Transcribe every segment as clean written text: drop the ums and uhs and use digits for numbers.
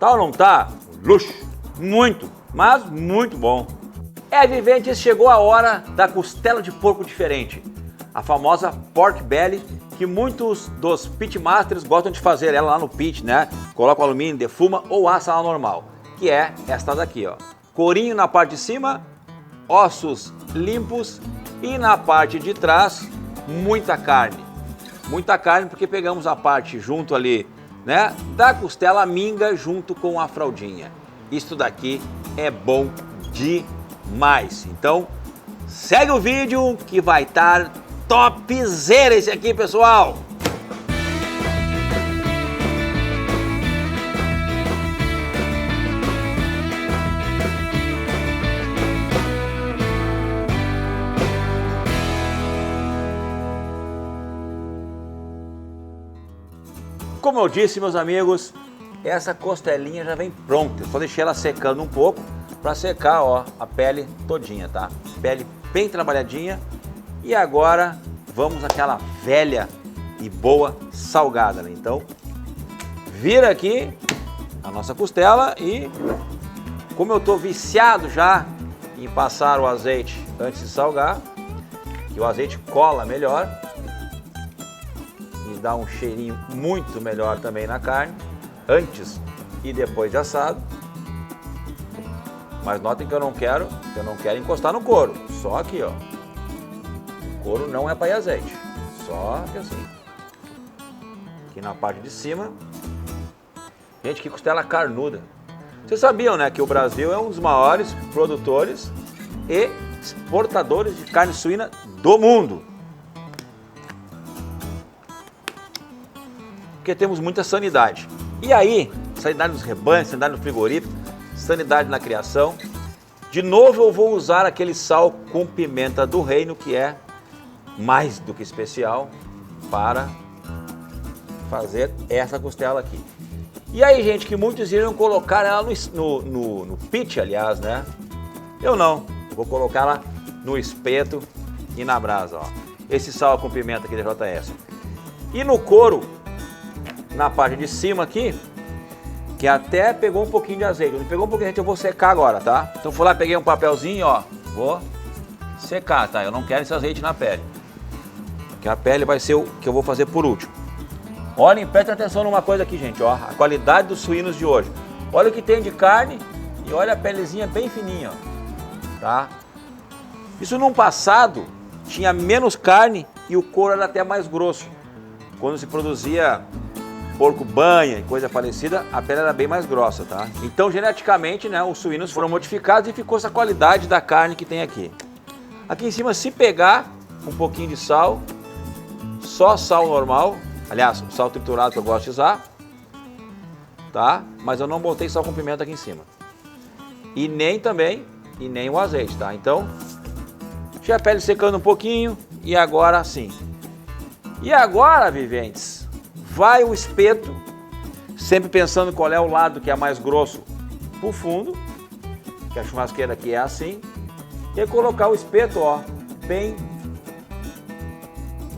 Tá ou não tá? Luxo. Muito, mas muito bom. Viventes, chegou a hora da costela de porco diferente. A famosa pork belly, que muitos dos pitmasters gostam de fazer ela lá no pit, né? Coloca o alumínio, defuma ou assa ela normal. Que é esta daqui, ó. Corinho na parte de cima, ossos limpos e na parte de trás, muita carne. Muita carne porque pegamos a parte junto ali, né? Da costela minga junto com a fraldinha. Isto daqui é bom demais. Então, segue o vídeo que vai estar topzera esse aqui, pessoal. Como eu disse, meus amigos, essa costelinha já vem pronta. Eu só deixei ela secando um pouco para secar, ó, a pele todinha, tá? Pele bem trabalhadinha. E agora vamos àquela velha e boa salgada, né? Então, vira aqui a nossa costela e como eu tô viciado já em passar o azeite antes de salgar, que o azeite cola melhor e dá um cheirinho muito melhor também na carne, antes e depois de assado. Mas notem que eu não quero encostar no couro, só aqui, ó. O couro não é para ir azeite, só que assim. Aqui na parte de cima. Gente, que costela carnuda. Vocês sabiam, né, que o Brasil é um dos maiores produtores e exportadores de carne suína do mundo. Porque temos muita sanidade. E aí, sanidade nos rebanhos, sanidade no frigorífico, sanidade na criação. De novo eu vou usar aquele sal com pimenta do reino, que é mais do que especial para fazer essa costela aqui. E aí, gente, que muitos iriam colocar ela no pit, aliás, né? Eu não, eu vou colocar ela no espeto e na brasa, ó. Esse sal com pimenta aqui da JS. E no couro, na parte de cima aqui, que até pegou um pouquinho de azeite. Ele pegou um pouquinho de azeite, eu vou secar agora, tá? Então fui lá, peguei um papelzinho, ó, vou secar, tá? Eu não quero esse azeite na pele. Porque a pele vai ser o que eu vou fazer por último. Olhem, prestem atenção numa coisa aqui, gente, ó, a qualidade dos suínos de hoje. Olha o que tem de carne e olha a pelezinha bem fininha, ó, tá? Isso no passado tinha menos carne e o couro era até mais grosso. Quando se produzia porco banha e coisa parecida, a pele era bem mais grossa, tá? Então, geneticamente, né, os suínos foram modificados e ficou essa qualidade da carne que tem aqui. Aqui em cima, se pegar um pouquinho de sal, só sal normal, aliás, o sal triturado que eu gosto de usar, tá? Mas eu não botei sal com pimenta aqui em cima. E nem o azeite, tá? Então, deixa a pele secando um pouquinho e agora sim. E agora, viventes, vai o espeto, sempre pensando qual é o lado que é mais grosso pro fundo, que a churrasqueira aqui é assim, e colocar o espeto, ó, bem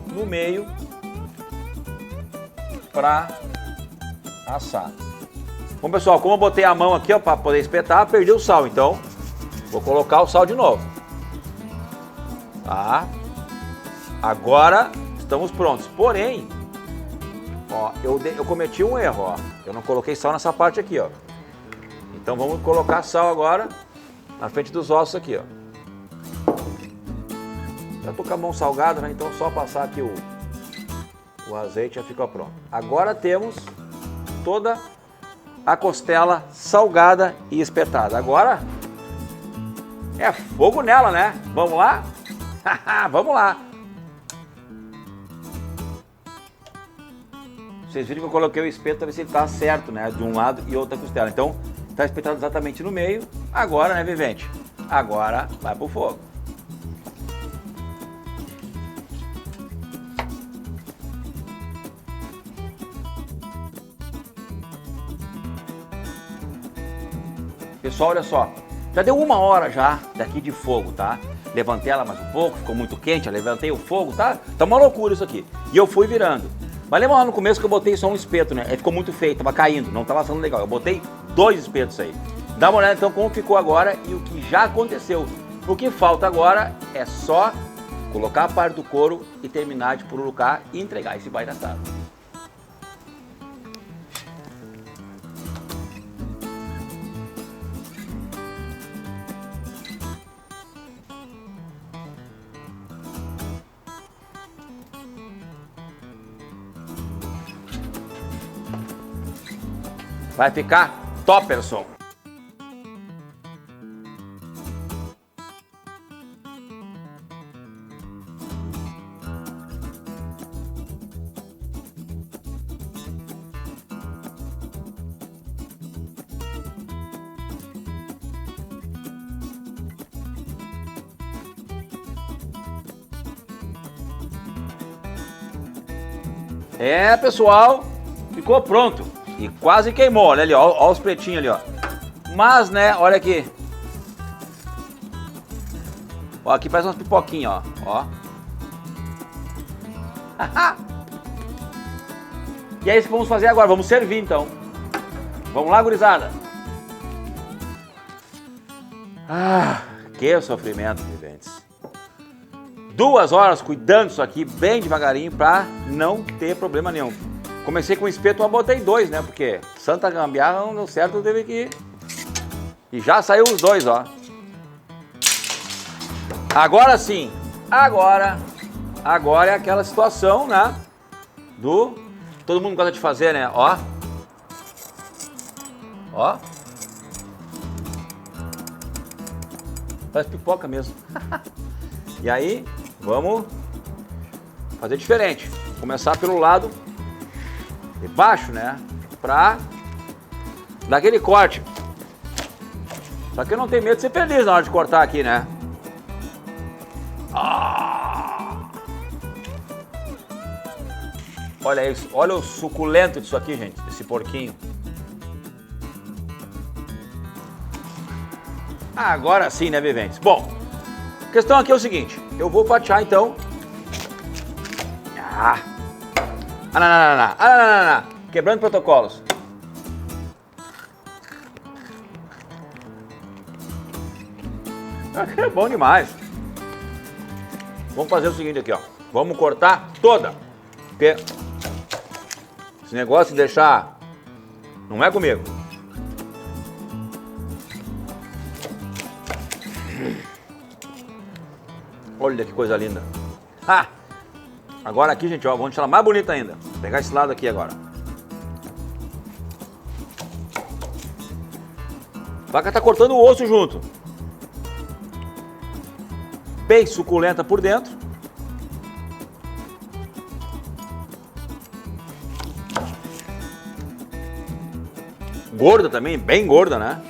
no meio para assar. Bom, pessoal, como eu botei a mão aqui, ó, para poder espetar, perdi o sal, então vou colocar o sal de novo. Tá? Agora estamos prontos. Porém, ó, eu cometi um erro, ó. Eu não coloquei sal nessa parte aqui, ó. Então vamos colocar sal agora na frente dos ossos aqui, ó. Já tô com a mão salgada, né? Então só passar aqui o azeite já fica pronto. Agora temos toda a costela salgada e espetada. Agora é fogo nela, né? Vamos lá? Vamos lá! Vocês viram que eu coloquei o espeto para ver se ele tá certo, né? De um lado e outra costela. Então, tá espetado exatamente no meio. Agora, né, vivente? Agora vai pro fogo. Pessoal, olha só. Já deu 1 hora já daqui de fogo, tá? Levantei ela mais um pouco, ficou muito quente, eu levantei o fogo, tá? Tá uma loucura isso aqui. E eu fui virando. Mas lembra lá no começo que eu botei só um espeto, né? Aí ficou muito feio, tava caindo, não tava sendo legal. Eu botei 2 espetos aí. Dá uma olhada então como ficou agora e o que já aconteceu. O que falta agora é só colocar a parte do couro e terminar de pururucar e entregar esse baita assado. Vai ficar topperson. É, pessoal, ficou pronto. E quase queimou, olha ali, ó os pretinhos ali, ó. Mas, né, olha aqui. Ó, aqui faz umas pipoquinhas, ó. E é isso que vamos fazer agora, vamos servir então. Vamos lá, gurizada. Ah, que sofrimento, viventes. 2 horas cuidando disso aqui bem devagarinho pra não ter problema nenhum. Comecei com o espeto, mas botei 2, né? Porque Santa Gambiarra não deu certo, teve que ir. E já saiu os 2, ó. Agora sim. Agora é aquela situação, né? Todo mundo gosta de fazer, né? Ó. Ó. Parece pipoca mesmo. E aí, vamos fazer diferente. Começar pelo lado de baixo, né? Pra dar aquele corte. Só que eu não tenho medo de ser feliz na hora de cortar aqui, né? Olha isso, olha o suculento disso aqui, gente, esse porquinho. Agora sim, né, viventes? Bom, a questão aqui é o seguinte, eu vou fatiar então. Quebrando protocolos. É bom demais. Vamos fazer o seguinte aqui, ó. Vamos cortar toda. Porque esse negócio de deixar não é comigo. Olha que coisa linda. Agora aqui, gente, ó, vamos deixar ela mais bonita ainda. Vou pegar esse lado aqui agora. A faca tá cortando o osso junto. Bem suculenta por dentro. Gorda também, bem gorda, né?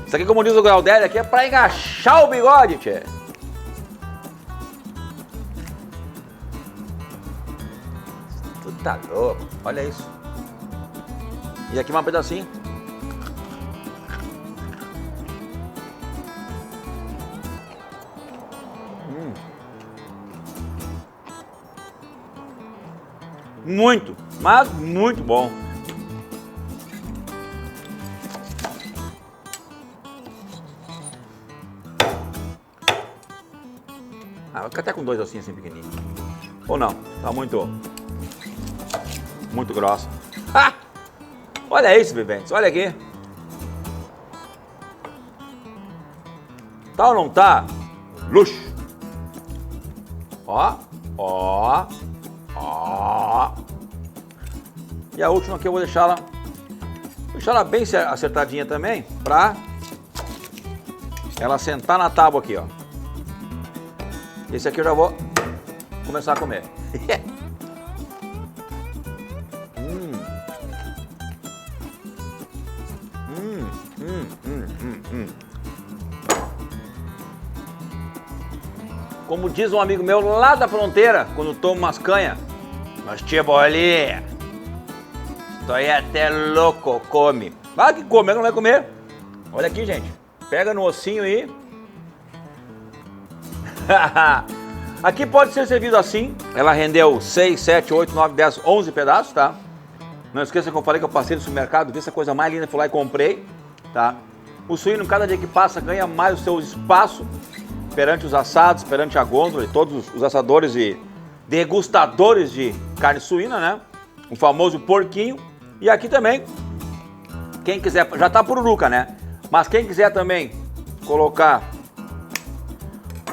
Isso aqui, como diz o Galdério, aqui é pra engaixar o bigode, tchê. Tu tá louco, olha isso. E aqui um pedacinho. Muito, mas muito bom. Vou ficar até com 2 assim pequenininhos. Ou não, tá muito grossa. Olha isso, viventes, olha aqui. Tá ou não tá? Luxo. Ó. E a última aqui eu vou deixar ela bem acertadinha também, pra ela sentar na tábua aqui, ó. Esse aqui eu já vou começar a comer. Como diz um amigo meu lá da fronteira, quando toma umas canhas, mas tia bolinha, estou aí até louco, come. Vai que come, não vai comer. Olha aqui, gente, pega no ossinho aí. Aqui pode ser servido assim. Ela rendeu 6, 7, 8, 9, 10, 11 pedaços, tá? Não esqueça que eu falei que eu passei no supermercado, vi essa coisa mais linda, fui lá e comprei, tá? O suíno, cada dia que passa, ganha mais o seu espaço perante os assados, perante a gôndola e todos os assadores e degustadores de carne suína, né? O famoso porquinho. E aqui também, quem quiser, já tá pururuca, né? Mas quem quiser também colocar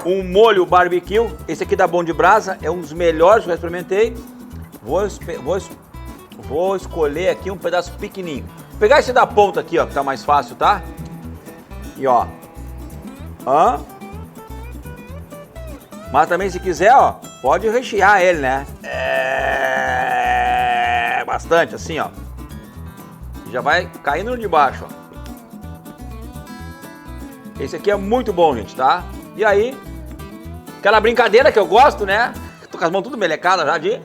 um molho barbecue, esse aqui da Bom de Brasa, é um dos melhores que eu experimentei. Vou escolher aqui um pedaço pequenininho. Vou pegar esse da ponta aqui, ó, que tá mais fácil, tá? E ó. Mas também se quiser, ó, pode rechear ele, né? Bastante, assim, ó. Já vai caindo no de baixo, ó. Esse aqui é muito bom, gente, tá? E aí, aquela brincadeira que eu gosto, né? Tô com as mãos tudo melecadas já de...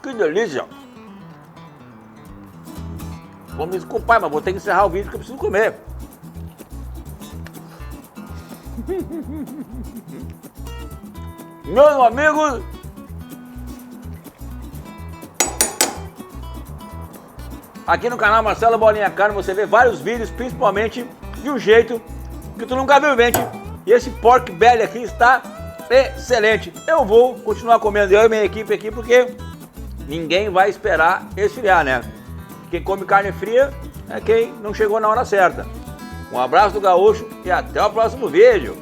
Que delícia! Vou me desculpar, mas vou ter que encerrar o vídeo porque eu preciso comer. Meus amigos, aqui no canal Marcelo Bolinha Carne você vê vários vídeos, principalmente de um jeito que tu nunca viu, gente. E esse pork belly aqui está excelente. Eu vou continuar comendo, eu e minha equipe aqui, porque ninguém vai esperar esfriar, né? Quem come carne fria é quem não chegou na hora certa. Um abraço do Gaúcho e até o próximo vídeo.